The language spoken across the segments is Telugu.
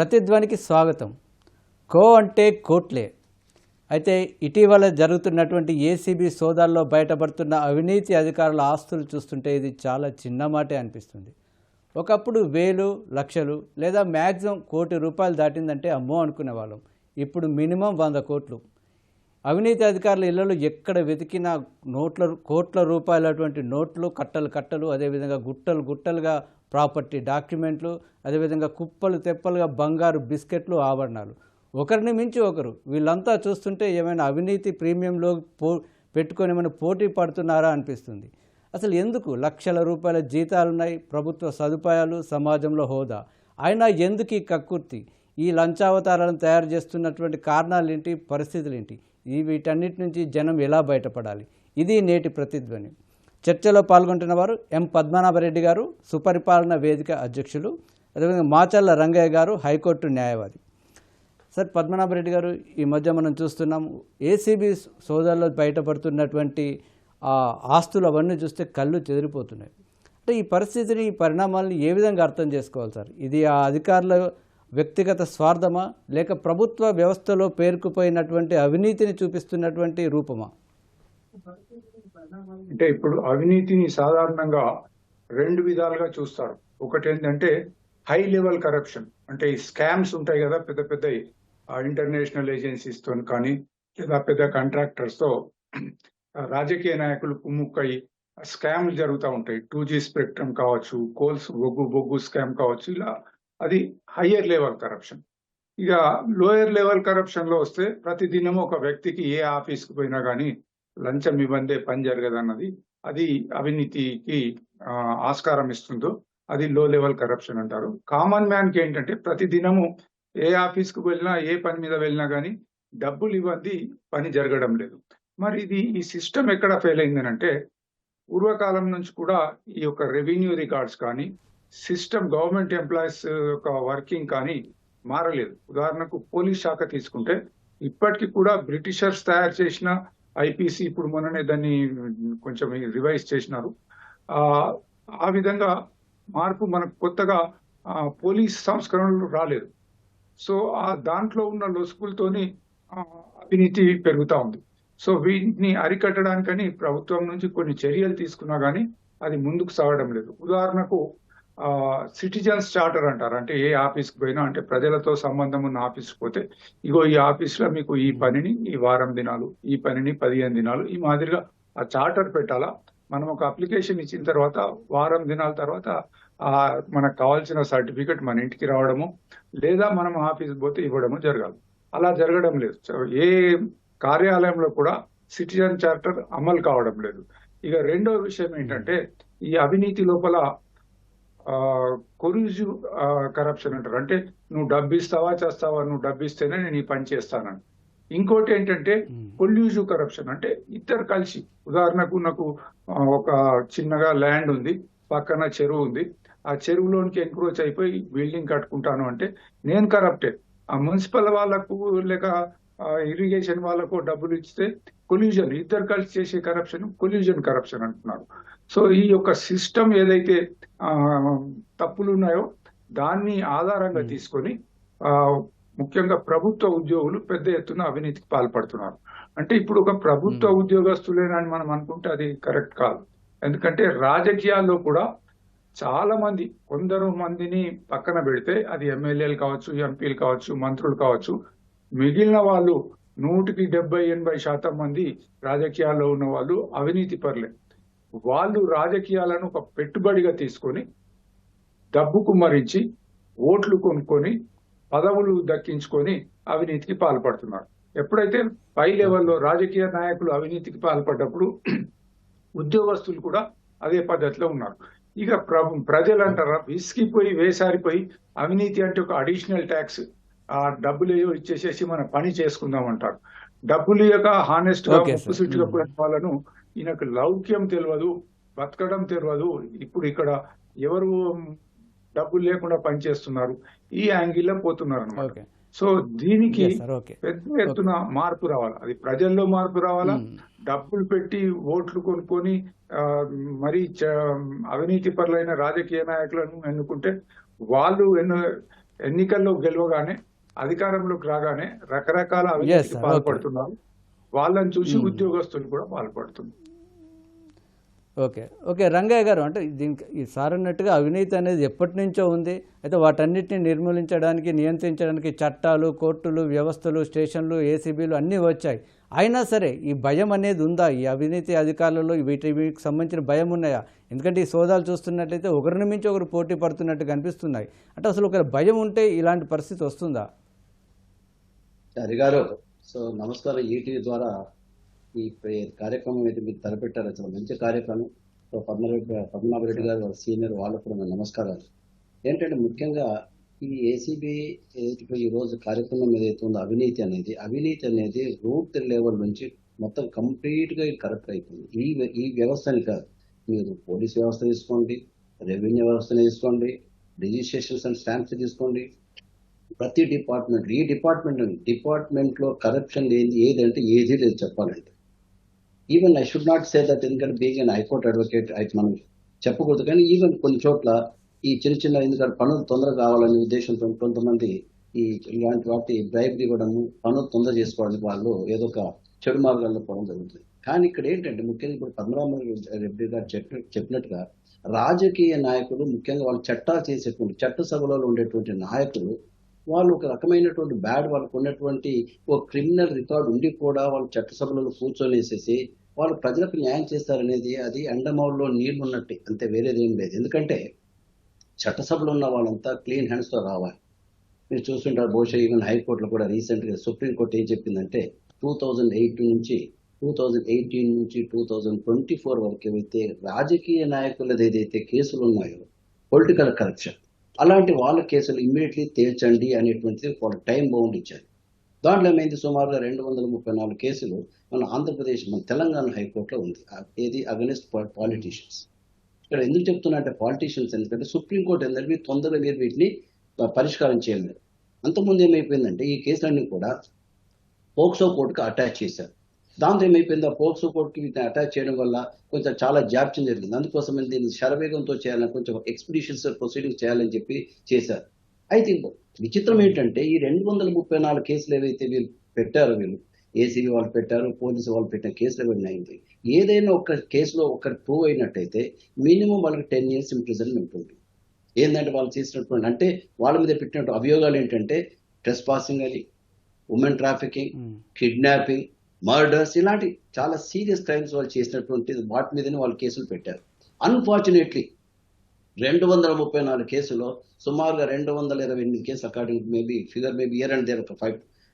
ప్రతిధ్వనికి స్వాగతం. కో అంటే కోట్లే. అయితే ఇటీవల జరుగుతున్నటువంటి ఏసీబీ సోదాల్లో బయటపడుతున్న అవినీతి అధికారుల ఆస్తులు చూస్తుంటే ఇది చాలా చిన్న మాటే అనిపిస్తుంది. ఒకప్పుడు వేలు, లక్షలు లేదా మ్యాక్సిమం ₹1,00,00,000 దాటిందంటే అమ్మో అనుకునేవాళ్ళం. ఇప్పుడు మినిమం 100 కోట్లు. అవినీతి అధికారుల ఇళ్లలో ఎక్కడ వెతికినా కోట్ల రూపాయలటువంటి నోట్లు, కట్టలు, అదేవిధంగా గుట్టలుగా ప్రాపర్టీ డాక్యుమెంట్లు, అదేవిధంగా కుప్పలు తెప్పలుగా బంగారు బిస్కెట్లు, ఆభరణాలు. ఒకరిని మించి ఒకరు. వీళ్ళంతా చూస్తుంటే ఏమైనా అవినీతి ప్రీమియంలో పెట్టుకొని ఏమైనా పోటీ పడుతున్నారా అనిపిస్తుంది. అసలు ఎందుకు లక్షల రూపాయల జీతాలున్నాయి, ప్రభుత్వ సదుపాయాలు, సమాజంలో హోదా, అయినా ఎందుకు ఈ కక్కుర్తి? ఈ లంచావతారాలను తయారు చేస్తున్నటువంటి కారణాలేంటి, పరిస్థితులేంటి? వీటన్నిటి నుంచి జనం ఎలా బయటపడాలి? ఇది నేటి ప్రతిధ్వని. చర్చలో పాల్గొంటున్న వారు ఎం పద్మనాభరెడ్డి గారు, సుపరిపాలన వేదిక అధ్యక్షులు, అదేవిధంగా మాచర్ల రంగయ్య గారు, హైకోర్టు న్యాయవాది. సార్, పద్మనాభరెడ్డి గారు, ఈ మధ్య మనం చూస్తున్నాం ఏసీబీ సోదాల్లో బయటపడుతున్నటువంటి ఆస్తులు అవన్నీ చూస్తే కళ్ళు చెదిరిపోతున్నాయి. అంటే ఈ పరిస్థితిని, ఈ పరిణామాలను ఏ విధంగా అర్థం చేసుకోవాలి సార్? ఇది ఆ అధికారుల వ్యక్తిగత స్వార్థమా, లేక ప్రభుత్వ వ్యవస్థలో పేరుకుపోయినటువంటి అవినీతిని చూపిస్తున్నటువంటి రూపమా? అంటే ఇప్పుడు అవినీతిని సాధారణంగా రెండు విధాలుగా చూస్తారు. ఒకటి ఏంటంటే హై లెవెల్ కరప్షన్, అంటే ఈ స్కామ్స్ ఉంటాయి కదా, పెద్ద పెద్ద ఇంటర్నేషనల్ ఏజెన్సీస్ తో కానీ లేదా పెద్ద కాంట్రాక్టర్స్ తో రాజకీయ నాయకులు కుమ్ముక్కై స్కామ్లు జరుగుతూ ఉంటాయి. 2G స్పెక్ట్రమ్ కావచ్చు, కోల్స్ బొగ్గు స్కామ్ కావచ్చు, ఇలా అది హయ్యర్ లెవెల్ కరప్షన్. ఇక లోయర్ లెవెల్ కరప్షన్ లో వస్తే ప్రతిదినం ఒక వ్యక్తికి ఏ ఆఫీస్కి పోయినా కానీ లంచం ఇవ్వందే పని జరగదన్నది, అది అవినీతికి ఆస్కారం ఇస్తుందో అది లో లెవెల్ కరప్షన్ అంటారు. కామన్ మ్యాన్ కి ఏంటంటే ప్రతిదినము ఏ ఆఫీస్కి వెళ్ళినా, ఏ పని మీద వెళ్ళినా కానీ డబ్బులు ఇవ్వంది పని జరగడం లేదు. మరి ఈ సిస్టమ్ ఎక్కడ ఫెయిల్ అయిందనంటే, పూర్వకాలం నుంచి కూడా ఈ యొక్క రెవెన్యూ రికార్డ్స్ కానీ సిస్టమ్, గవర్నమెంట్ ఎంప్లాయీస్ యొక్క వర్కింగ్ కానీ మారలేదు. ఉదాహరణకు పోలీస్ శాఖ తీసుకుంటే ఇప్పటికీ కూడా బ్రిటిషర్స్ తయారు చేసిన ఐపీసీ, ఇప్పుడు మొన్ననే దాన్ని కొంచెం రివైజ్ చేసినారు. ఆ విధంగా మార్పు మనకు కొత్తగా పోలీస్ సంస్కరణలు రాలేదు. సో దాంట్లో ఉన్న లొసుగులతోని అవినీతి పెరుగుతూ ఉంది. సో వీటిని అరికట్టడానికని ప్రభుత్వం నుంచి కొన్ని చర్యలు తీసుకున్నా కానీ అది ముందుకు సాగడం లేదు. ఉదాహరణకు సిటిజన్స్ చార్టర్ అంటారు. అంటే ఏ ఆఫీస్కి పోయినా, అంటే ప్రజలతో సంబంధం ఉన్న ఆఫీస్కి పోతే, ఇగో ఈ ఆఫీస్లో మీకు ఈ పనిని ఈ వారం దినాలు, ఈ పనిని 15 దినాలు, ఈ మాదిరిగా ఆ చార్టర్ పెట్టాలా. మనం ఒక అప్లికేషన్ ఇచ్చిన తర్వాత వారం దినాల తర్వాత మనకు కావాల్సిన సర్టిఫికెట్ మన ఇంటికి రావడము, లేదా మనం ఆఫీస్కి పోతే ఇవ్వడము జరగాలి. అలా జరగడం లేదు. ఏ కార్యాలయంలో కూడా సిటిజన్ చార్టర్ అమలు కావడం లేదు. ఇక రెండో విషయం ఏంటంటే, ఈ అవినీతి లోపల కొరూజివ్ కరప్షన్ అంటారు. అంటే నువ్వు డబ్బు ఇస్తావా చేస్తావా, నువ్వు డబ్బు ఇస్తేనే నేను ఈ పని చేస్తానని. ఇంకోటి ఏంటంటే కొల్యూజివ్ కరప్షన్, అంటే ఇద్దరు కలిసి, ఉదాహరణకు నాకు ఒక చిన్నగా ల్యాండ్ ఉంది, పక్కన చెరువు ఉంది, ఆ చెరువులోనికి ఎంక్రోచ్ అయిపోయి బిల్డింగ్ కట్టుకుంటాను అంటే నేను కరప్టే. ఆ మున్సిపల్ వాళ్ళకు లేక ఇరిగేషన్ వాళ్ళకు డబ్బులు ఇస్తే కొల్యూజన్, ఇద్దరు కలిసి చేసే కరప్షన్ కొల్యూజన్ కరప్షన్ అంటున్నారు. సో ఈ యొక్క సిస్టమ్ ఏదైతే తప్పులు ఉన్నాయో దాన్ని ఆధారంగా తీసుకొని ముఖ్యంగా ప్రభుత్వ ఉద్యోగులు పెద్ద ఎత్తున అవినీతికి పాల్పడుతున్నారు. అంటే ఇప్పుడు ఒక ప్రభుత్వ ఉద్యోగస్తులేనని మనం అనుకుంటే అది కరెక్ట్ కాదు. ఎందుకంటే రాజకీయాల్లో కూడా చాలా మంది, కొందరు మందిని పక్కన పెడితే, అది ఎమ్మెల్యేలు కావచ్చు, ఎంపీలు కావచ్చు, మంత్రులు కావచ్చు, మిగిలిన వాళ్ళు 100-70-80% మంది రాజకీయాల్లో ఉన్న వాళ్ళు అవినీతి పరులే. వాళ్ళు రాజకీయాలను ఒక పెట్టుబడిగా తీసుకొని డబ్బు కుమ్మరించి ఓట్లు కొనుక్కొని పదవులు దక్కించుకొని అవినీతికి పాల్పడుతున్నారు. ఎప్పుడైతే పై లెవెల్లో రాజకీయ నాయకులు అవినీతికి పాల్పడ్డప్పుడు ఉద్యోగస్తులు కూడా అదే పద్ధతిలో ఉన్నారు. ఇక ప్రజలు అంటారా, విసిగిపోయి వేసారిపోయి అవినీతి అంటే ఒక అడిషనల్ ట్యాక్స్, ఆ డబ్బులు ఇచ్చేసేసి మన పని చేసుకుందాం అంటారు. డబ్బులు ఇక హానెస్ట్ గా ముక్కుసూటిగా పోయిన వాళ్ళను ఈయనకు లౌక్యం తెలియదు, బతకడం తెలియదు, ఇప్పుడు ఇక్కడ ఎవరు డబ్బులు లేకుండా పనిచేస్తున్నారు, ఈ యాంగిల్లో పోతున్నారు అన్నమాట. సో దీనికి పెద్ద ఎత్తున మార్పు రావాలి. అది ప్రజల్లో మార్పు రావాలా, డబ్బులు పెట్టి ఓట్లు కొనుక్కొని మరీ అవినీతి పరులైన రాజకీయ నాయకులను ఎన్నుకుంటే వాళ్ళు ఎన్నికల్లో గెలవగానే అధికారంలోకి రాగానే రకరకాల ఎస్ అవినీతికి సార్. ఓకే. పాల్పడుతున్నారు. వాళ్ళని చూసి మ్మ్. ఉద్యోగస్తులు కూడా పాల్పడుతున్నారు. ఓకే. ఓకే. రంగయ్య గారు, అంటే దీనికి ఈ సార్ అన్నట్టుగా అవినీతి అనేది ఎప్పటి నుంచో ఉంది. అయితే వాటన్నిటిని నిర్మూలించడానికి, నియంత్రించడానికి చట్టాలు, కోర్టులు, వ్యవస్థలు, స్టేషన్లు, ఏసీబీలు అన్నీ వచ్చాయి. అయినా సరే ఈ భయం అనేది ఉందా? ఈ అవినీతి అధికారులలో వీటికి సంబంధించిన భయం ఉన్నాయా? ఎందుకంటే ఈ సోదాలు చూస్తున్నట్లయితే ఒకరిని మించి ఒకరు పోటీ పడుతున్నట్టు కనిపిస్తున్నాయి. అంటే అసలు ఒక భయం ఉంటే ఇలాంటి పరిస్థితి వస్తుందా? హరి గారు, సో నమస్కారం. ఈటీవీ ద్వారా ఈ కార్యక్రమం అయితే మీరు తలపెట్టారు. చాలా మంచి కార్యక్రమం. సో పద్మనాభరెడ్డి గారు సీనియర్, వాళ్ళకు కూడా నా నమస్కారాలు. ఏంటంటే ముఖ్యంగా ఈ ఏసీబీ ఏదైతే ఈ రోజు కార్యక్రమం ఏదైతే ఉందో అవినీతి అనేది రూట్ లెవెల్ నుంచి మొత్తం కంప్లీట్ గా కరెక్ట్ అయిపోయింది. ఈ వ్యవస్థని కాదు, మీరు పోలీస్ వ్యవస్థ తీసుకోండి, రెవెన్యూ వ్యవస్థని తీసుకోండి, రిజిస్ట్రేషన్స్ అండ్ స్టాంప్స్ తీసుకోండి, ప్రతి డిపార్ట్మెంట్ లో కరప్షన్ ఏదంటే ఏది లేదు చెప్పాలంటే. Even I should not say that, ఎందుకంటే బీయింగ్ అన్ హైకోర్టు అడ్వకేట్ అయితే మనం చెప్పకూడదు. కానీ ఈవెన్ కొన్ని చోట్ల ఈ చిన్న ఎందుకంటే పనులు తొందరగా కావాలనే ఉద్దేశంతో కొంతమంది ఈ ఇలాంటి వాటి బ్రైబరీ ఇవ్వడము, పనులు తొందర చేసుకోవడానికి వాళ్ళు ఏదో ఒక చెడు మార్గాల్లో పోవడం జరుగుతుంది. కానీ ఇక్కడ ఏంటంటే ముఖ్యంగా ఇప్పుడు పద్మనాభరెడ్డి గారు చెప్పినట్టుగా రాజకీయ నాయకులు, ముఖ్యంగా వాళ్ళు చట్టాలు చేసేటువంటి చట్టసభలో ఉండేటువంటి నాయకులు, వాళ్ళు ఒక రకమైనటువంటి వాళ్ళకు ఉన్నటువంటి ఒక క్రిమినల్ రికార్డు ఉండి కూడా వాళ్ళు చట్టసభలలో కూర్చొనేసేసి వాళ్ళు ప్రజలకు న్యాయం చేస్తారనేది అది అండమౌల్లో నీళ్లు ఉన్నట్టు, అంతే, వేరేది ఏం లేదు. ఎందుకంటే చట్టసభలో ఉన్న వాళ్ళంతా క్లీన్ హ్యాండ్స్తో రావాలి. మీరు చూస్తుంటారు బహుశా ఈవెన్ హైకోర్టులో కూడా రీసెంట్గా సుప్రీంకోర్టు ఏం చెప్పిందంటే 2018 నుంచి 2024 వరకు ఏవైతే రాజకీయ నాయకులది ఏదైతే కేసులు ఉన్నాయో పొలిటికల్ కరప్షన్, అలాంటి వాళ్ళ కేసులు ఇమ్మీడియట్లీ తేల్చండి అనేటువంటిది వాళ్ళ టైం బౌండ్ ఇచ్చారు. దాంట్లో ఏమైంది, సుమారుగా 234 కేసులు మన ఆంధ్రప్రదేశ్, మన తెలంగాణ హైకోర్టులో ఉంది. ఏది అగెనిస్ట్ పాలిటీషియన్స్. ఇక్కడ ఎందుకు చెప్తున్నా అంటే పాలిటీషియన్స్, ఎందుకంటే సుప్రీంకోర్టు ఏంటంటే తొందరగా మీరు వీటిని పరిష్కారం చేయలేరు. అంతకుముందు ఏమైపోయిందంటే ఈ కేసులన్నీ కూడా పోక్సో కోర్టుకు అటాచ్ చేశారు. దాంతో ఏమైపోయింది, ఆ పోక్సో కోర్టుకి వీటిని అటాచ్ చేయడం వల్ల కొంచెం చాలా జాప్యం జరిగింది. అందుకోసం దీన్ని శరవేగంతో చేయాలని, కొంచెం ఎక్స్పిడిషన్స్ ప్రొసీడింగ్స్ చేయాలని చెప్పి చేశారు. అయితే విచిత్రం ఏంటంటే ఈ 234 కేసులు ఏవైతే వీళ్ళు పెట్టారో, వీళ్ళు ఏసీబీ వాళ్ళు పెట్టారు, పోలీసు వాళ్ళు పెట్టిన కేసులు ఏమైనా ఏదైనా ఒక కేసులో ఒకటి ప్రూవ్ అయినట్టయితే మినిమం వాళ్ళకి 10 years ఇంప్రిజన్మెంట్ ఉంటుంది. ఏంటంటే వాళ్ళు చేసినటువంటి, అంటే వాళ్ళ మీద పెట్టినట్టు అభియోగాలు ఏంటంటే ట్రెస్ పాసింగ్ అని, ఉమెన్ ట్రాఫికింగ్, కిడ్నాపింగ్, మర్డర్స్, ఇలాంటి చాలా సీరియస్ క్రైమ్స్ వాళ్ళు చేసినటువంటి వాటి మీదనే వాళ్ళు కేసులు పెట్టారు. అన్ఫార్చునేట్లీ 234 కేసులో సుమారుగా 228 కేసులు, according maybe figure maybe year and there ఒక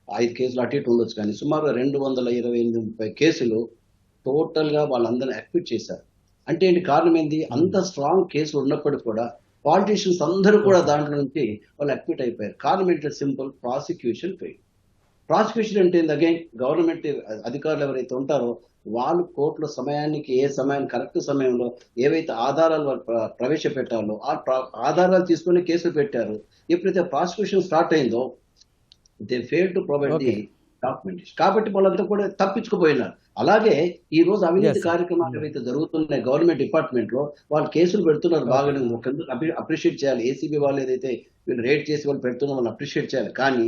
5 కేసులు అటు ఇటు ఉండొచ్చు, కానీ సుమారుగా 228 కేసులు టోటల్గా వాళ్ళందరినీ అక్విట్ చేశారు. అంటే ఏంటి కారణం ఏంది, అంత స్ట్రాంగ్ కేసులు ఉన్నప్పటికీ కూడా పాలిటీషియన్స్ అందరూ కూడా దాంట్లో నుంచి వాళ్ళు అక్విట్ అయిపోయారు. కారణం ఏంటంటే సింపుల్, ప్రాసిక్యూషన్ ఫెయిల్. ప్రాసిక్యూషన్ అంటే అగైన్ గవర్నమెంట్ అధికారులు ఎవరైతే ఉంటారో వాళ్ళు కోర్టులో సమయానికి కరెక్ట్ సమయంలో ఏవైతే ఆధారాలు వాళ్ళు ప్రవేశపెట్టాలో ఆ ఆధారాలు తీసుకుని కేసులు పెట్టారు. ఎప్పుడైతే ప్రాసిక్యూషన్ స్టార్ట్ అయిందో they fail to provide the documentation. కాబట్టి వాళ్ళంతా కూడా తప్పించుకుపోయినారు. అలాగే ఈ రోజు అవినీతి కార్యక్రమాలు ఏవైతే జరుగుతున్నాయి గవర్నమెంట్ డిపార్ట్మెంట్ లో, వాళ్ళు కేసులు పెడుతున్నారు, బాగానే అప్రిషియేట్ చేయాలి. ఏసీబీ వాళ్ళు ఏదైతే వీళ్ళు రేట్ చేసి వాళ్ళు పెడుతున్న వాళ్ళు అప్రిషియేట్ చేయాలి. కానీ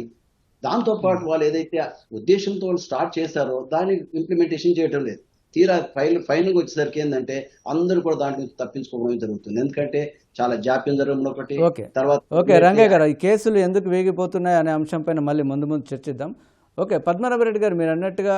దాంతో పాటు వాళ్ళు ఏదైతే ఉద్దేశంతో వాళ్ళు స్టార్ట్ చేశారో దాన్ని ఇంప్లిమెంటేషన్ చేయడం లేదు. తీరా ఫైనల్ వచ్చేసరికి ఏంటంటే అందరూ కూడా దాంట్లో తప్పించుకోవడం జరుగుతుంది. ఎందుకంటే చాలా జాప్యం జరగడం ఒకటి. తర్వాత ఓకే రంగయ్య గారు, ఈ కేసులు ఎందుకు వేగిపోతున్నాయి అనే అంశం పైన మళ్ళీ ముందు చర్చిద్దాం. ఓకే, పద్మనాభరెడ్డి గారు, మీరు అన్నట్టుగా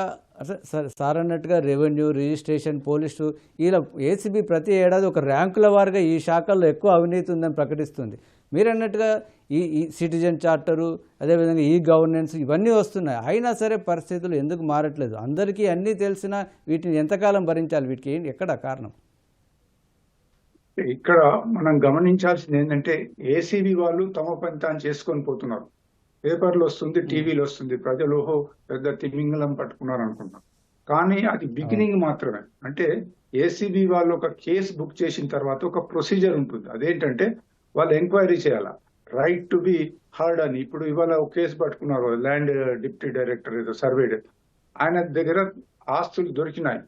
సార్ అన్నట్టుగా రెవెన్యూ, రిజిస్ట్రేషన్, పోలీసు, ఇలా ఏసీబీ ప్రతి ఏడాది ఒక ర్యాంకుల వారుగా ఈ శాఖల్లో ఎక్కువ అవినీతి ఉందని ప్రకటిస్తుంది. మీరు అన్నట్టుగా ఈ సిటిజన్ చార్టరు, అదేవిధంగా ఈ గవర్నెన్స్, ఇవన్నీ వస్తున్నాయి. అయినా సరే పరిస్థితులు ఎందుకు మారట్లేదు? అందరికీ అన్నీ తెలిసినా వీటిని ఎంతకాలం భరించాలి? వీటికి ఎక్కడ కారణం? ఇక్కడ మనం గమనించాల్సింది ఏంటంటే ఏసీబీ వాళ్ళు తమ పని తాను చేసుకొని పోతున్నారు. పేపర్లు వస్తుంది, టీవీలో వస్తుంది, ప్రజలు పెద్ద తిమింగలం పట్టుకున్నారు అనుకుంటాం. కానీ అది బిగినింగ్ మాత్రమే. అంటే ఏసీబీ వాళ్ళు ఒక కేసు బుక్ చేసిన తర్వాత ఒక ప్రొసీజర్ ఉంటుంది. అదేంటంటే వాళ్ళు ఎంక్వైరీ చేయాలా, రైట్ టు బి హర్డ్ అని. ఇప్పుడు ఇవాళ ఒక కేసు పట్టుకున్నారు, ల్యాండ్ డిప్యూటీ డైరెక్టర్ ఏదో సర్వేడ్, ఆయన దగ్గర ఆస్తులు దొరికినాయి.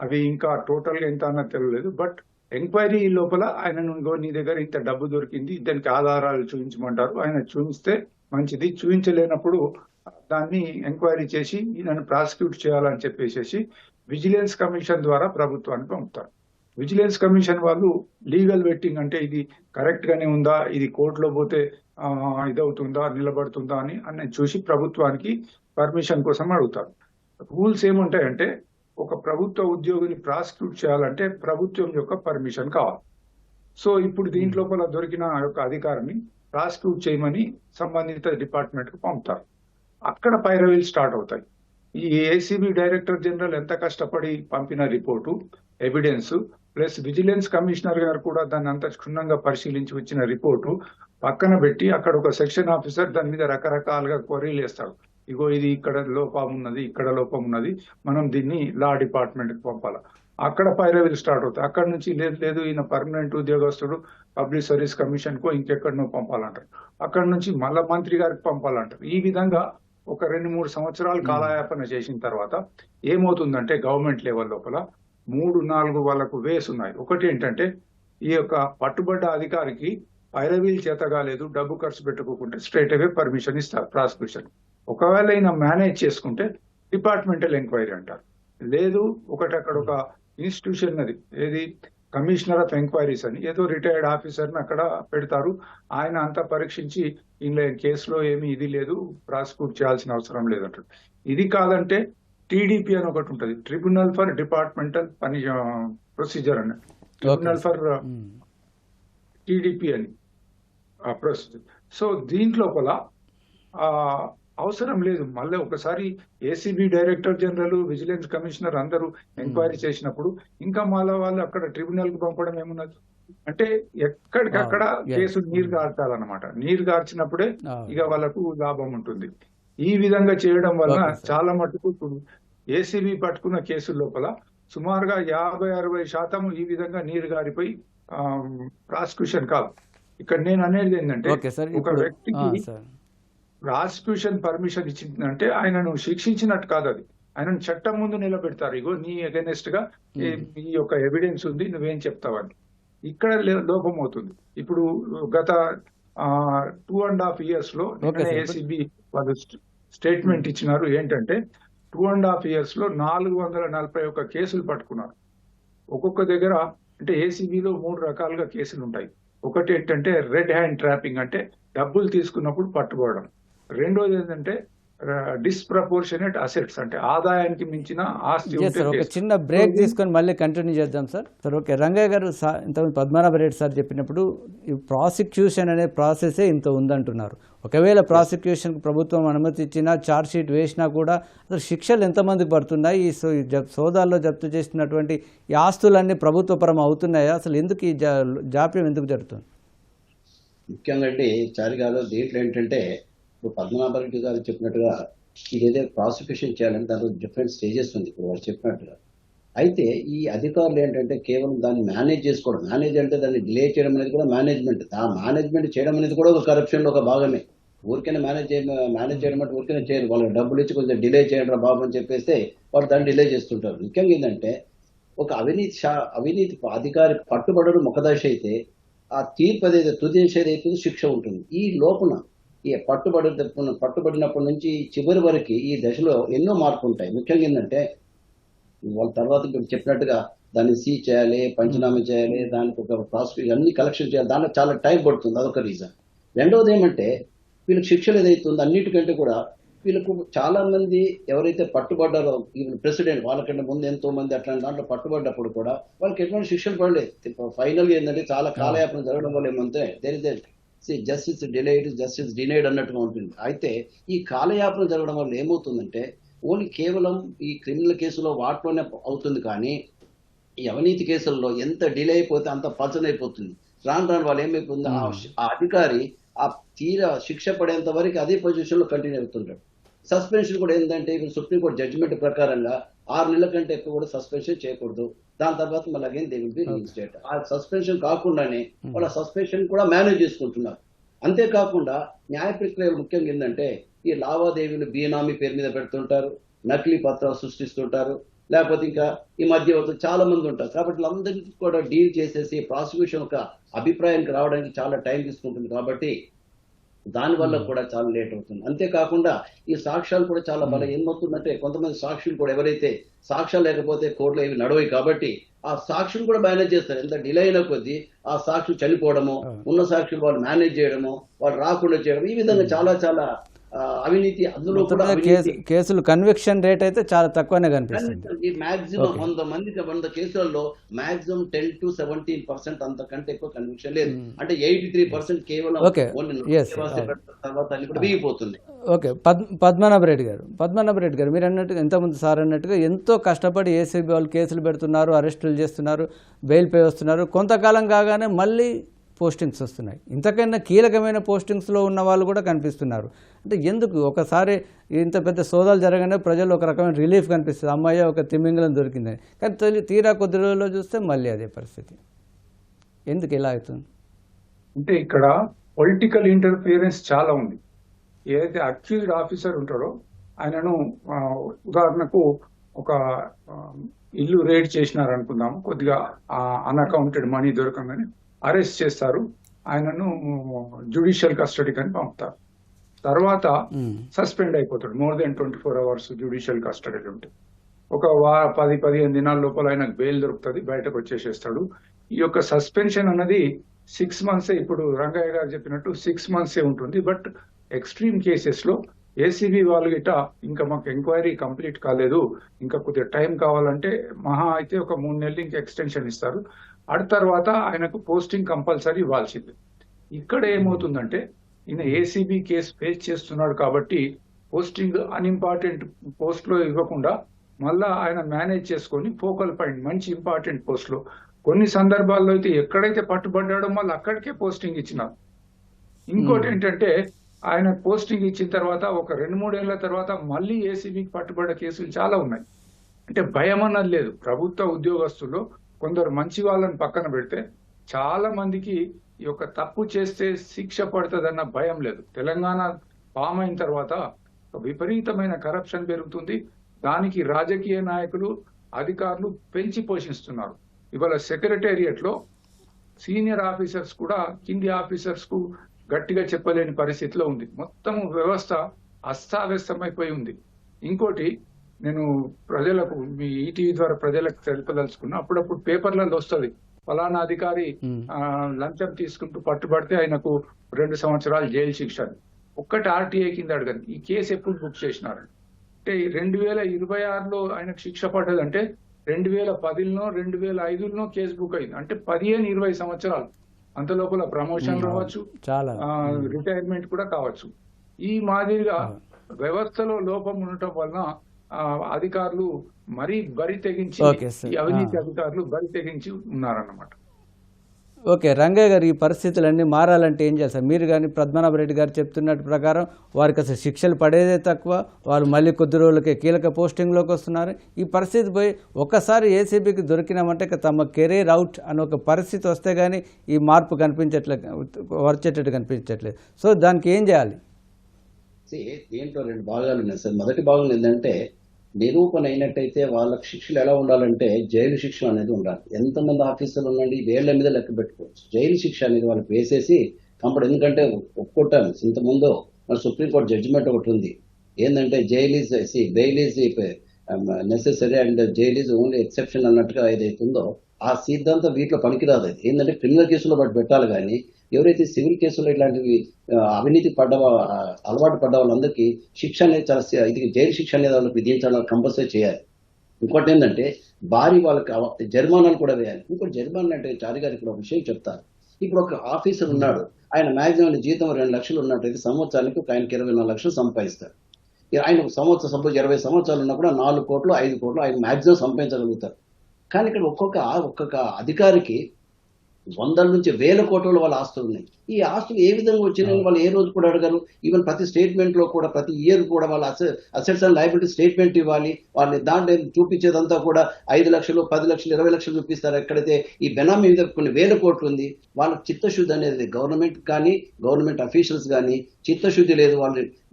అవి ఇంకా టోటల్ గా ఎంత అన్నది తెలియలేదు. బట్ ఎంక్వైరీ లోపల ఆయనను ఇగో నీ దగ్గర ఇంత డబ్బు దొరికింది, దానికి ఆధారాలు చూపించమంటారు. ఆయన చూపిస్తే మంచిది, చూపించలేనప్పుడు దాన్ని ఎంక్వైరీ చేసి ఈయనను ప్రాసిక్యూట్ చేయాలని చెప్పేసి విజిలెన్స్ కమిషన్ ద్వారా ప్రభుత్వానికి పంపుతారు. విజిలెన్స్ కమిషన్ వాళ్ళు లీగల్ వెట్టింగ్ అంటే ఇది కరెక్ట్ గానే ఉందా, ఇది కోర్టులో పోతే ఇదవుతుందా, నిలబడుతుందా అని చూసి ప్రభుత్వానికి పర్మిషన్ కోసం అడుగుతారు. రూల్స్ ఏముంటాయంటే ఒక ప్రభుత్వ ఉద్యోగిని ప్రాసిక్యూట్ చేయాలంటే ప్రభుత్వం యొక్క పర్మిషన్ కావాలి. సో ఇప్పుడు దీంట్లోపల దొరికిన యొక్క అధికారిని ప్రాసిక్యూట్ చేయమని సంబంధిత డిపార్ట్మెంట్ కు పంపుతారు. అక్కడ పైరవీలు స్టార్ట్ అవుతాయి. ఈ ఏసీబీ డైరెక్టర్ జనరల్ ఎంత కష్టపడి పంపిన report, evidence plus vigilance commissioner గారు కూడా దాన్ని అంత క్షుణ్ణంగా పరిశీలించి వచ్చిన రిపోర్టు పక్కన పెట్టి అక్కడ ఒక సెక్షన్ ఆఫీసర్ దాని మీద రకరకాలుగా క్వరీలు వేస్తాడు. ఇగో ఇది ఇక్కడ లోపం ఉన్నది, ఇక్కడ లోపం ఉన్నది, మనం దీన్ని లా డిపార్ట్మెంట్ కి పంపాలి. అక్కడ పైరవీలు స్టార్ట్ అవుతాయి. అక్కడ నుంచి లేదు ఈయన పర్మనెంట్ ఉద్యోగస్తుడు, పబ్లిక్ సర్వీస్ కమిషన్ కో ఇంకెక్కడనో పంపాలంటారు. అక్కడ నుంచి మళ్ళా మంత్రి గారికి పంపాలంటారు. ఈ విధంగా ఒక 2-3 సంవత్సరాలు కాలయాపన చేసిన తర్వాత ఏమవుతుందంటే గవర్నమెంట్ లెవెల్ లోపల 3-4 వాళ్ళకు వేస్ ఉన్నాయి. ఒకటి ఏంటంటే ఈ యొక్క పట్టుబడ్డ అధికారికి పైరవీలు చేత కాలేదు, డబ్బు ఖర్చు పెట్టుకోకుంటే స్ట్రైట్ అవే పర్మిషన్ ఇస్తారు ప్రాసిక్యూషన్. ఒకవేళ ఈయన మేనేజ్ చేసుకుంటే డిపార్ట్మెంటల్ ఎంక్వైరీ అంటారు. లేదు ఒకటి అక్కడ ఒక ఇన్స్టిట్యూషన్ అది ఏది కమిషనర్ ఆఫ్ ఎంక్వైరీస్ అని ఏదో రిటైర్డ్ ఆఫీసర్ని అక్కడ పెడతారు. ఆయన అంతా పరీక్షించి ఇలా కేసులో ఏమి ఇది లేదు, ప్రాసిక్యూట్ చేయాల్సిన అవసరం లేదంటారు. ఇది కాదంటే టీడీపీ అని ఒకటి ఉంటుంది, ట్రిబ్యునల్ ఫర్ డిపార్ట్మెంటల్ ప్రొసీజర్ అని, ట్రిబ్యునల్ ఫర్ టీడీపీ అని ప్రొసీజర్. సో దీంట్లోపల అవసరం లేదు. మళ్ళీ ఒకసారి ACB director general, vigilance commissioner అందరూ ఎంక్వైరీ చేసినప్పుడు ఇంకా మళ్ళీ వాళ్ళు అక్కడ ట్రిబ్యునల్ కు పంపడం ఏమున్నది అంటే ఎక్కడికక్కడ కేసు నీరు గార్చాలన్నమాట. నీరు గార్చినప్పుడే ఇక వాళ్ళకు లాభం ఉంటుంది. ఈ విధంగా చేయడం వల్ల చాలా మటుకు ఏసీబీ పట్టుకున్న కేసుల లోపల సుమారుగా 50-60% ఈ విధంగా నీరు గారిపోయి ప్రాసిక్యూషన్ కాదు. ఇక్కడ నేను అనేది ఏంటంటే ఒక వ్యక్తికి ప్రాసిక్యూషన్ పర్మిషన్ ఇచ్చిందంటే ఆయనను శిక్షించినట్టు కాదు, అది ఆయనను చట్టం ముందు నిలబెడతారు. ఇగో నీ అగైనెస్ట్ గా ఈ యొక్క ఎవిడెన్స్ ఉంది, నువ్వేం చెప్తావని. ఇక్కడ లోపం అవుతుంది. ఇప్పుడు గత 2.5 years లో ఏసీబీ వాళ్ళు స్టేట్మెంట్ ఇచ్చినారు. ఏంటంటే 2.5 years లో 441 కేసులు పట్టుకున్నారు. ఒక్కొక్క దగ్గర అంటే ఏసీబీలో 3 రకాలుగా కేసులు ఉంటాయి. ఒకటి ఏంటంటే రెడ్ హ్యాండ్ ట్రాపింగ్, అంటే డబ్బులు తీసుకున్నప్పుడు పట్టుకోవడం. రెండోది ఏంటంటే డిస్ప్రపోర్షనేట్ అసెట్స్, అంటే ఆదాయానికి మించిన ఆస్తి. ఒక చిన్న బ్రేక్ తీసుకొని మళ్ళీ కంటిన్యూ చేద్దాం సార్. ఓకే, రంగయ్య గారు ఇంతకుముందు పద్మనాభరెడ్డి సార్ చెప్పినప్పుడు ఈ ప్రాసిక్యూషన్ అనే ప్రాసెసే ఇంత ఉందంటున్నారు. ఒకవేళ ప్రాసిక్యూషన్ ప్రభుత్వం అనుమతి ఇచ్చినా, ఛార్జ్ షీట్ వేసినా కూడా అసలు శిక్షలు ఎంతమందికి పడుతున్నాయి? ఈ సోదాల్లో జప్తు చేసినటువంటి ఈ ఆస్తులన్నీ ప్రభుత్వపరం అవుతున్నాయా? అసలు ఎందుకు ఈ జాప్యం ఎందుకు జరుగుతుంది? ముఖ్యంగా అంటే చారిగాలో దీంట్లో ఏంటంటే ఇప్పుడు పద్మనాభరెడ్డి గారు చెప్పినట్టుగా ఇదేదో ప్రాసిక్యూషన్ చేయాలంటే దాంట్లో డిఫరెంట్ స్టేజెస్ ఉంది ఇప్పుడు వాళ్ళు చెప్పినట్టుగా. అయితే ఈ అధికారులు ఏంటంటే కేవలం దాన్ని మేనేజ్ చేసుకోవడం, మేనేజ్ అంటే దాన్ని డిలే చేయడం అనేది కూడా మేనేజ్మెంట్. ఆ మేనేజ్మెంట్ చేయడం అనేది కూడా ఒక కరప్షన్లో ఒక భాగమే. ఊరికైనా మేనేజ్ చేయడం అంటే ఊరికైనా చేయరు. వాళ్ళకి డబ్బులు ఇచ్చి కొంచెం డిలే చేయడం బాబు అని చెప్పేస్తే వాళ్ళు దాన్ని డిలే చేస్తుంటారు. ముఖ్యంగా ఏంటంటే ఒక అవినీతి అధికారి పట్టుబడడం ఒక దశ అయితే, ఆ తీర్పు ఏదైతే తుది ఏదైతే శిక్ష ఉంటుంది. ఈ లోపల ఈ పట్టుబడినప్పటి నుంచి చివరి వరకు ఈ దశలో ఎన్నో మార్పులు ఉంటాయి. ముఖ్యంగా ఏంటంటే వాళ్ళ తర్వాత చెప్పినట్టుగా దాన్ని సీజ్ చేయాలి, పంచనామా చేయాలి, దానికి ఒక ప్రాసిక్యూషన్ అన్ని కలెక్షన్ చేయాలి, దాంట్లో చాలా టైం పడుతుంది. అదొక రీజన్. రెండవది ఏమంటే వీళ్ళకి శిక్షలు ఏదైతే ఉందో అన్నిటికంటే కూడా వీళ్ళకు చాలా మంది ఎవరైతే పట్టుబడ్డారో, ఈవెన్ ప్రెసిడెంట్ వాళ్ళకంటే ముందు ఎంతో మంది అట్లాంటి దాంట్లో పట్టుబడ్డప్పుడు కూడా వాళ్ళకి ఎటువంటి శిక్షలు పడలేదు. ఫైనల్గా ఏంటంటే చాలా కాలయాపన జరగడం వల్ల ఏమంటే జస్టిస్ డిలేడ్, జస్టిస్ డినైడ్ అన్నట్టుగా ఉంటుంది. అయితే ఈ కాలయాపన జరగడం వల్ల ఏమవుతుందంటే ఓన్లీ కేవలం ఈ క్రిమినల్ కేసులో వాటిలోనే అవుతుంది, కానీ ఈ అవినీతి కేసుల్లో ఎంత డిలే అయిపోతే అంత పల్చనైపోతుంది. రాను వాళ్ళు ఏమైపోతుంది, ఆ అధికారి ఆ తీరా శిక్ష పడేంత వరకు అదే పొజిషన్ లో కంటిన్యూ అవుతుంటాడు. సస్పెన్షన్ కూడా ఏంటంటే ఇప్పుడు సుప్రీంకోర్టు జడ్జిమెంట్ ప్రకారంగా 6 నెలల కంటే ఎక్కువ కూడా సస్పెన్షన్ చేయకూడదు. దాని తర్వాత మళ్ళీ again they will be reinstate. ఆ సస్పెన్షన్ కాకుండానే వాళ్ళ సస్పెన్షన్ కూడా మేనేజ్ చేసుకుంటున్నారు. అంతేకాకుండా న్యాయ ప్రక్రియలు ముఖ్యంగా ఏంటంటే ఈ లావాదేవీలు బినామీ పేరు మీద పెడుతుంటారు, నకిలీ పత్రాలు సృష్టిస్తుంటారు, లేకపోతే ఇంకా ఈ మధ్యవర్తులు చాలా మంది ఉంటారు. కాబట్టి వీళ్ళందరికీ కూడా డీల్ చేసేసి ప్రాసిక్యూషన్ ఒక అభిప్రాయానికి రావడానికి చాలా టైం తీసుకుంటుంది. కాబట్టి దానివల్ల కూడా చాలా లేట్ అవుతుంది. అంతేకాకుండా ఈ సాక్ష్యాలు కూడా చాలా బలం ఏమవుతుందంటే కొంతమంది సాక్షులు కూడా ఎవరైతే సాక్ష్యాలు లేకపోతే కోర్టులో ఏవి నడవయి కాబట్టి ఆ సాక్షులు కూడా మేనేజ్ చేస్తారు. ఎంత డిలే అయిన కొద్దీ ఆ సాక్షులు చనిపోవడము, ఉన్న సాక్షులు వాళ్ళు మేనేజ్ చేయడము, వాళ్ళు రాకుండా చేయడం, ఈ విధంగా చాలా చాలా అవినీతి, అందులో కూడా కేసులు కన్విక్షన్ రేట్ అయితే చాలా తక్కువనే కనిపిస్తుంది. మాక్సిమం 100 కేసులలో మాక్సిమం 10 to 17% అంతకంటే ఎక్కువ కన్విక్షన్ లేదు. అంటే 83% కేవలం తర్వాత అది కూడా వీగిపోతుంది. ఓకే, పద్మనాభ రెడ్డి గారు మీరు అన్నట్టుగా ఇంతకుముందు సార్ అన్నట్టుగా ఎంతో కష్టపడి ఏసీబీ వాళ్ళు కేసులు పెడుతున్నారు, అరెస్టులు చేస్తున్నారు, బెయిల్ పే వస్తున్నారు. కొంతకాలం కాగానే మళ్ళీ పోస్టింగ్స్ వస్తున్నాయి. ఇంతకన్నా కీలకమైన పోస్టింగ్స్లో ఉన్న వాళ్ళు కూడా కనిపిస్తున్నారు. అంటే ఎందుకు ఒకసారి ఇంత పెద్ద సోదాలు జరగానే ప్రజలు ఒక రకమైన రిలీఫ్ కనిపిస్తుంది, అమ్మాయి ఒక తిమింగలం దొరికిందని. కానీ తీరా కొద్ది రోజుల్లో చూస్తే మళ్ళీ అదే పరిస్థితి. ఎందుకు ఇలా అవుతుంది? అంటే ఇక్కడ పొలిటికల్ ఇంటర్ఫియరెన్స్ చాలా ఉంది. ఏదైతే అక్యూజ్డ్ ఆఫీసర్ ఉంటాడో ఆయనను ఉదాహరణకు ఒక ఇల్లు రేడ్ చేసినారు అనుకుందాం, కొద్దిగా అన్అకౌంటెడ్ మనీ దొరకంగానే అరెస్ట్ చేస్తారు, ఆయనను జ్యుడిషియల్ కస్టడీకి అని పంపుతారు. తర్వాత సస్పెండ్ అయిపోతాడు. More than 24 hours judicial custody ఉంటే ఒక 10-15 దినాల లోపల ఆయనకు బెయిల్ దొరుకుతుంది, బయటకు వచ్చేసేస్తాడు. ఈ యొక్క సస్పెన్షన్ అన్నది 6 months, ఇప్పుడు రంగయ్య గారు చెప్పినట్టు 6 months ఉంటుంది. బట్ ఎక్స్ట్రీమ్ కేసెస్ లో ఏసీబీ వాళ్ళు గిట్ట ఇంకా మాకు ఎంక్వైరీ కంప్లీట్ కాలేదు, ఇంకా కొద్దిగా టైం కావాలంటే మహా అయితే ఒక 3 నెలలు ఇంకా ఎక్స్టెన్షన్ ఇస్తారు. ఆ తర్వాత ఆయనకు పోస్టింగ్ కంపల్సరీ ఇవ్వాల్సింది. ఇక్కడ ఏమవుతుందంటే ఈయన ఏసీబీ కేసు ఫేస్ చేస్తున్నాడు కాబట్టి పోస్టింగ్ అన్ఇంపార్టెంట్ పోస్ట్ లో ఇవ్వకుండా మళ్ళా ఆయన మేనేజ్ చేసుకొని ఫోకల్ పాయింట్ మంచి ఇంపార్టెంట్ పోస్ట్ లో, కొన్ని సందర్భాల్లో అయితే ఎక్కడైతే పట్టుబడ్డాడో మళ్ళీ అక్కడికే పోస్టింగ్ ఇచ్చినారు. ఇంకోటి ఏంటంటే ఆయన పోస్టింగ్ ఇచ్చిన తర్వాత ఒక 2-3 ఏళ్ల తర్వాత మళ్ళీ ఏసీబీకి పట్టుబడ్డ కేసులు చాలా ఉన్నాయి. అంటే భయం అన్నది లేదు. ప్రభుత్వ ఉద్యోగస్తుల్లో కొందరు మంచి వాళ్ళని పక్కన పెడితే చాలా మందికి ఈ యొక్క తప్పు చేస్తే శిక్ష పడుతుందన్న భయం లేదు. తెలంగాణ ఫామ్ అయిన తర్వాత విపరీతమైన కరప్షన్ పెరుగుతుంది. దానికి రాజకీయ నాయకులు, అధికారులు పెంచి పోషిస్తున్నారు. ఇవాళ సెక్రటేరియట్ లో సీనియర్ ఆఫీసర్స్ కూడా కింది ఆఫీసర్స్ కు గట్టిగా చెప్పలేని పరిస్థితిలో ఉంది. మొత్తం వ్యవస్థ అస్తావ్యస్తమైపోయి ఉంది. ఇంకోటి నేను ప్రజలకు, మీ ఈటీవీ ద్వారా ప్రజలకు తెలుపదలుచుకున్నా, అప్పుడప్పుడు పేపర్లలో వస్తుంది ఫలానా అధికారి లంచం తీసుకుంటూ పట్టుబడితే ఆయనకు 2 సంవత్సరాలు జైలు శిక్ష. ఒక్కటి ఆర్టీఐ కింద అడగండి, ఈ కేసు ఎప్పుడు బుక్ చేసినారు అంటే 2026లో ఆయనకు శిక్ష పడ్డదంటే 2010లో 2005లో కేసు బుక్ అయింది. అంటే 15-20 సంవత్సరాలు. అంత లోపల ప్రమోషన్ రావచ్చు, రిటైర్మెంట్ కూడా కావచ్చు. ఈ మాదిరిగా వ్యవస్థలో లోపం ఉండటం వలన అధికారులు మరీ బరి తెగించి, ఈ అవినీతి అధికారులు బరి తెగించి ఉన్నారన్నమాట. ఓకే, రంగయ్య గారు, ఈ పరిస్థితులన్నీ మారాలంటే ఏం చేస్తారు? మీరు కానీ పద్మనాభ రెడ్డి గారు చెప్తున్నట్టు ప్రకారం వారికి అసలు శిక్షలు పడేదే తక్కువ, వాళ్ళు మళ్ళీ కొద్ది రోజులకే కీలక పోస్టింగ్లోకి వస్తున్నారు. ఈ పరిస్థితి పోయి ఒక్కసారి ఏసీబీకి దొరికినామంటే తమ కెరీర్ అవుట్ అని ఒక పరిస్థితి వస్తే కానీ ఈ మార్పు వచ్చేటట్టు కనిపించట్లేదు. సో దానికి ఏం చేయాలి? దీంట్లో 2 భాగాలు ఉన్నాయి సార్. మొదటి భాగం ఏంటంటే నిరూపణ అయినట్టయితే వాళ్ళకి శిక్షలు ఎలా ఉండాలంటే జైలు శిక్ష అనేది ఉండాలి. ఎంతమంది ఆఫీసర్లు ఉండండి, వేళ్ల మీద లెక్క పెట్టుకోవచ్చు. జైలు శిక్ష అనేది వాళ్ళకి వేసేసి కంపల్సరీ. ఎందుకంటే ఒప్పుకుంటాను, ఇంతకుముందు మన సుప్రీంకోర్టు జడ్జిమెంట్ ఒకటి ఉంది, ఏంటంటే bail is necessary and jail is only exception అన్నట్టుగా ఏదైతే ఉందో ఆ సిద్ధాంతం వీటిలో పనికిరాదు. అది ఏంటంటే క్రిమినల్ కేసులో బట్టి పెట్టాలి, కానీ ఎవరైతే సివిల్ కేసులో ఇట్లాంటివి అవినీతి అలవాటు పడ్డ వాళ్ళందరికీ శిక్ష అనేది చాలా ఇది జైలు శిక్ష అనేది వాళ్ళకి విధించాలని కంపల్సరీ చేయాలి. ఇంకోటి ఏంటంటే భారీ వాళ్ళకి జరిమానాలు కూడా వేయాలి. ఇంకోటి జరిమానా అంటే చారి గారు ఇప్పుడు ఒక విషయం చెప్తారు. ఇప్పుడు ఒక ఆఫీసర్ ఉన్నాడు, ఆయన మాక్సిమం జీతం 2 లక్షలు ఉన్నట్టయితే సంవత్సరానికి ఒక ఆయనకి 24 లక్షలు సంపాదిస్తారు. ఆయన సంవత్సరం 20 సంవత్సరాలు ఉన్నా కూడా 4 కోట్లు 5 కోట్లు ఆయన మాక్సిమం సంపాదించగలుగుతారు. కానీ ఇక్కడ ఒక్కొక్క అధికారికి 100 నుంచి 1000 కోట్ల వాళ్ళ ఆస్తులు ఉన్నాయి. ఈ ఆస్తులు ఏ విధంగా వచ్చినాయని వాళ్ళు ఏ రోజు కూడా అడగరు. ఈవెన్ ప్రతి స్టేట్మెంట్ లో కూడా ప్రతి ఇయర్ కూడా వాళ్ళ అసెట్స్ అండ్ లయబిలిటీ స్టేట్మెంట్ ఇవ్వాలి. వాళ్ళని దాంట్లో చూపించేదంతా కూడా 5 లక్షలు 10 లక్షలు 20 లక్షలు చూపిస్తారు. ఎక్కడైతే ఈ బెనామీ మీద కొన్ని 1000 కోట్లు ఉంది, వాళ్ళకి చిత్తశుద్ధి అనేది గవర్నమెంట్ కానీ గవర్నమెంట్ అఫీషియల్స్ కానీ చిత్తశుద్ధి లేదు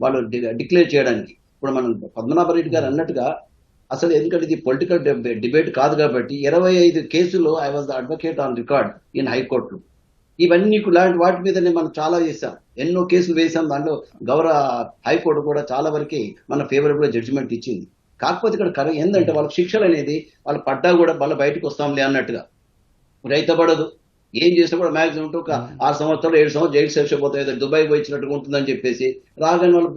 వాళ్ళు డిక్లేర్ చేయడానికి. ఇప్పుడు మనం పద్మనాభ రెడ్డి గారు అన్నట్టుగా అసలు ఎందుకంటే ఇది పొలిటికల్ డిబేట్ కాదు కాబట్టి 25 కేసులు I was the advocate on record in high court. ఇవన్నీ ఇలాంటి వాటి మీదనే మనం చాలా చేశాం, ఎన్నో కేసులు వేసాం. దాంట్లో గౌరవ హైకోర్టు కూడా చాలా వరకు మన ఫేవరబుల్ జడ్జిమెంట్ ఇచ్చింది. కాకపోతే ఇక్కడ ఏంటంటే వాళ్ళకి శిక్షలు అనేది వాళ్ళు పడ్డా కూడా మళ్ళీ బయటకు వస్తాంలే అన్నట్టుగా రైతు పడదు. ఏం చేసినా కూడా మాక్సిమం ఒక 6 సంవత్సరాలు 7 సంవత్సరాలు జైలు శిక్ష పోతాయి, దుబాయ్ పోయినట్టుగా ఉంటుందని చెప్పేసి రాగానే వాళ్ళు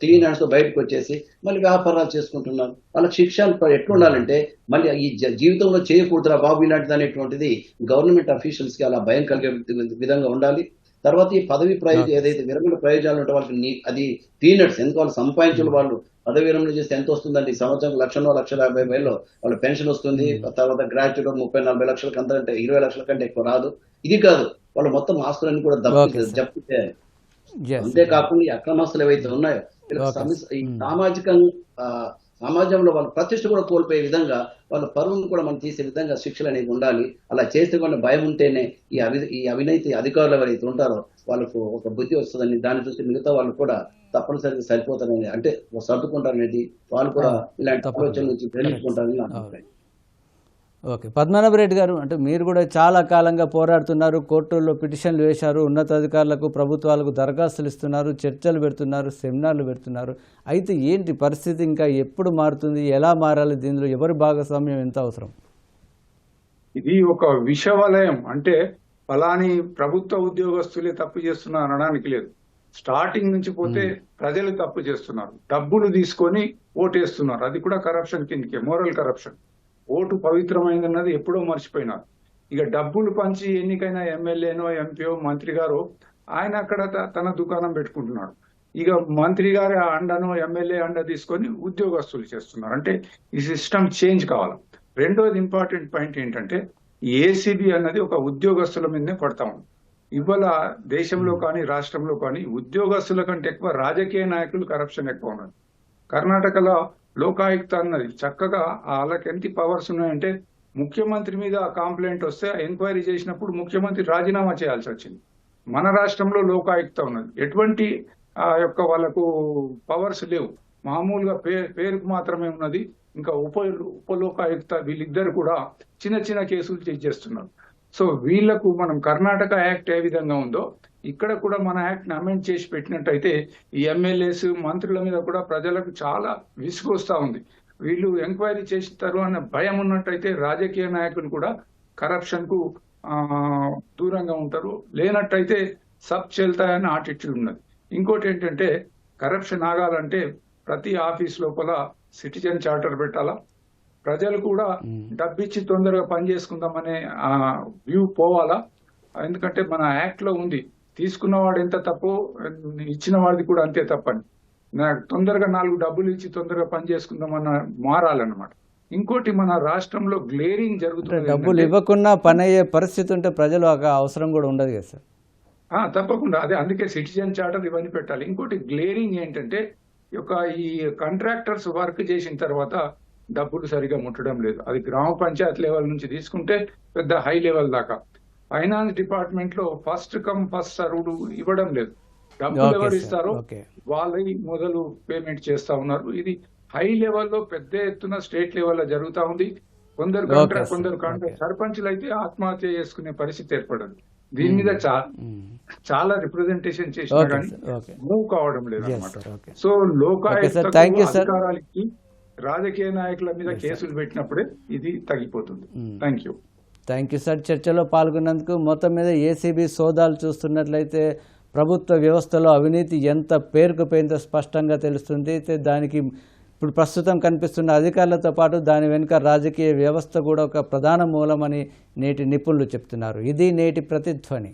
3 hands తో బయటకు వచ్చేసి మళ్ళీ వ్యాపారాలు చేసుకుంటున్నారు. వాళ్ళకి శిక్ష ఎట్లుండాలంటే మళ్ళీ ఈ జీవితంలో చేయకూడదురా బాబు ఇలాంటిది అనేటువంటిది గవర్నమెంట్ అఫీషియల్స్ కి అలా భయం కలిగే విధంగా ఉండాలి. తర్వాత ఈ పదవి ప్రయోజనం ఏదైతే విరమణ ప్రయోజనాలు ఉంటే వాళ్ళకి అది పీనట్స్. ఎందుకు వాళ్ళు సంపాదించిన వాళ్ళు పదవి విరమణ చేస్తే ఎంత వస్తుందండి? సంవత్సరం 1,50,000 వాళ్ళ పెన్షన్ వస్తుంది. తర్వాత గ్రాట్యుటీ 30-40 లక్షల కంటే 20 లక్షల కంటే ఎక్కువ రాదు. ఇది కాదు, వాళ్ళు మొత్తం ఆస్తులన్నీ కూడా జప్తు చేయాలి. అంతేకాకుండా ఈ అక్రమాస్తులు ఏవైతే ఉన్నాయో ఈ సమాజంలో వాళ్ళ ప్రతిష్ట కూడా కోల్పోయే విధంగా వాళ్ళ పరువును కూడా మనం తీసే విధంగా శిక్షలు అనేవి ఉండాలి. అలా చేస్తే కూడా భయం ఉంటేనే ఈ అవినీతి అధికారులు ఎవరైతే ఉంటారో వాళ్ళకు ఒక బుద్ధి వస్తుందని, దాన్ని చూసి మిగతా వాళ్ళు కూడా తప్పనిసరిగా సరిపోతారని, అంటే సర్దుకుంటారనేది వాళ్ళు కూడా ఇలాంటి ఆలోచన నుంచి ప్రేమించుకుంటారని నా అభిప్రాయం. ఓకే, పద్మనాభరెడ్డి గారు, అంటే మీరు కూడా చాలా కాలంగా పోరాడుతున్నారు, కోర్టుల్లో పిటిషన్లు వేశారు, ఉన్నతాధికారులకు ప్రభుత్వాలకు దరఖాస్తులు ఇస్తున్నారు, చర్చలు పెడుతున్నారు, సెమినార్లు పెడుతున్నారు. అయితే ఏంటి పరిస్థితి, ఇంకా ఎప్పుడు మారుతుంది, ఎలా మారాలి, దీనిలో ఎవరి భాగస్వామ్యం ఎంత అవసరం? ఇది ఒక విషవలయం. అంటే ఫలాని ప్రభుత్వ ఉద్యోగస్తులే తప్పు చేస్తున్నారు అనడానికి లేదు. స్టార్టింగ్ నుంచి పోతే ప్రజలు తప్పు చేస్తున్నారు, డబ్బులు తీసుకొని ఓటేస్తున్నారు. అది కూడా కరప్షన్ కిందకే, మోరల్ కరప్షన్. ఓటు పవిత్రమైనది ఎప్పుడో మర్చిపోయినారు. ఇక డబ్బులు పంచి ఎన్నికైన ఎమ్మెల్యేనో ఎంపీఓ మంత్రి గారు ఆయన అక్కడ తన దుకాణం పెట్టుకుంటున్నాడు. ఇక మంత్రి గారి అండనో ఎమ్మెల్యే అండ తీసుకొని ఉద్యోగస్తులు చేస్తున్నారు. అంటే ఈ సిస్టమ్ చేంజ్ కావాలి. రెండోది ఇంపార్టెంట్ పాయింట్ ఏంటంటే ఏసీబీ అన్నది ఒక ఉద్యోగస్తుల మీదనే పడతా ఉంది. ఇవాళ దేశంలో కానీ రాష్ట్రంలో కానీ ఉద్యోగస్తుల కంటే ఎక్కువ రాజకీయ నాయకులు కరప్షన్ ఎక్కువ ఉన్నది. కర్ణాటకలో లోకాయుక్త అన్నది చక్కగా వాళ్ళకి ఎంత పవర్స్ ఉన్నాయంటే ముఖ్యమంత్రి మీద కంప్లైంట్ వస్తే ఎంక్వైరీ చేసినప్పుడు ముఖ్యమంత్రి రాజీనామా చేయాల్సి వచ్చింది. మన రాష్ట్రంలో లోకాయుక్త ఉన్నది, ఎటువంటి యొక్క వాళ్ళకు పవర్స్ లేవు, మామూలుగా పేరుకు మాత్రమే ఉన్నది. ఇంకా ఉపలోకాయుక్త వీళ్ళిద్దరు కూడా చిన్న చిన్న కేసులు చేస్తున్నారు. సో వీళ్లకు మనం కర్ణాటక యాక్ట్ ఏ విధంగా ఉందో ఇక్కడ కూడా మన యాక్ట్ ని అమెండ్ చేసి పెట్టినట్టయితే ఈ ఎమ్మెల్యేస్ మంత్రుల మీద కూడా ప్రజలకు చాలా విసుగొస్తా ఉంది. వీళ్ళు ఎంక్వైరీ చేస్తారు అన్న భయం ఉన్నట్టయితే రాజకీయ నాయకులు కూడా కరప్షన్ కు దూరంగా ఉంటారు. లేనట్టయితే సబ్ చెల్తాయని ఆటిట్యూడ్ ఉన్నది. ఇంకోటి ఏంటంటే కరప్షన్ ఆగాలంటే ప్రతి ఆఫీస్ లోపల సిటిజన్ చార్టర్ పెట్టాలా, ప్రజలు కూడా డబ్బిచ్చి తొందరగా పని చేసుకుందామనే వ్యూ పోవాలా. ఎందుకంటే మన యాక్ట్ లో ఉంది, తీసుకున్నవాడు ఎంత తప్పు ఇచ్చిన వాడిది కూడా అంతే తప్పని. నాకు తొందరగా 4 డబ్బులు ఇచ్చి తొందరగా పని చేసుకుందామన్న మారాలన్నమాట. ఇంకోటి మన రాష్ట్రంలో గ్లేరింగ్ జరుగుతుంది. డబ్బులు ఇవ్వకుండా పని అయ్యే పరిస్థితి ఉంటే ప్రజలు అవసరం కూడా ఉండదు కదా సార్. తప్పకుండా, అదే అందుకే సిటిజన్ చార్టర్ ఇవన్నీ పెట్టాలి. ఇంకోటి గ్లేరింగ్ ఏంటంటే ఈ కాంట్రాక్టర్స్ వర్క్ చేసిన తర్వాత డబ్బులు సరిగా ముట్టడం లేదు. అది గ్రామ పంచాయత్ లెవెల్ నుంచి తీసుకుంటే పెద్ద హై లెవెల్ దాకా. ఫైనాన్స్ డిపార్ట్మెంట్ లో ఫస్ట్ కమ్ ఫస్ట్ సర్వ్డ్ ఇవ్వడం లేదు. డబ్బులు ఎవరు ఇస్తారో వాళ్ళని మొదలు పేమెంట్ చేస్తా ఉన్నారు. ఇది హై లెవెల్లో పెద్ద ఎత్తున స్టేట్ లెవెల్లో జరుగుతా ఉంది. కొందరు కాంట్రాక్ట్ సర్పంచులు అయితే ఆత్మహత్య చేసుకునే పరిస్థితి ఏర్పడదు. దీని మీద చాలా రిప్రజెంటేషన్ చేసినా కానీ మూవ్ కావడం లేదు అనమాట. సో లోకాయుక్త అధికారాలకి రాజకీయ నాయకుల మీద కేసులు పెట్టినప్పుడే ఇది తగ్గిపోతుంది. థ్యాంక్ యూ సార్, చర్చలో పాల్గొన్నందుకు. మొత్తం మీద ఏసీబీ సోదాలు చూస్తున్నట్లయితే ప్రభుత్వ వ్యవస్థలో అవినీతి ఎంత పేరుకుపోయిందో స్పష్టంగా తెలుస్తుంది. అయితే దానికి ఇప్పుడు ప్రస్తుతం కనిపిస్తున్న అధికారులతో పాటు దాని వెనుక రాజకీయ వ్యవస్థ కూడా ఒక ప్రధాన మూలమని నేటి నిపుణులు చెప్తున్నారు. ఇది నేటి ప్రతిధ్వని.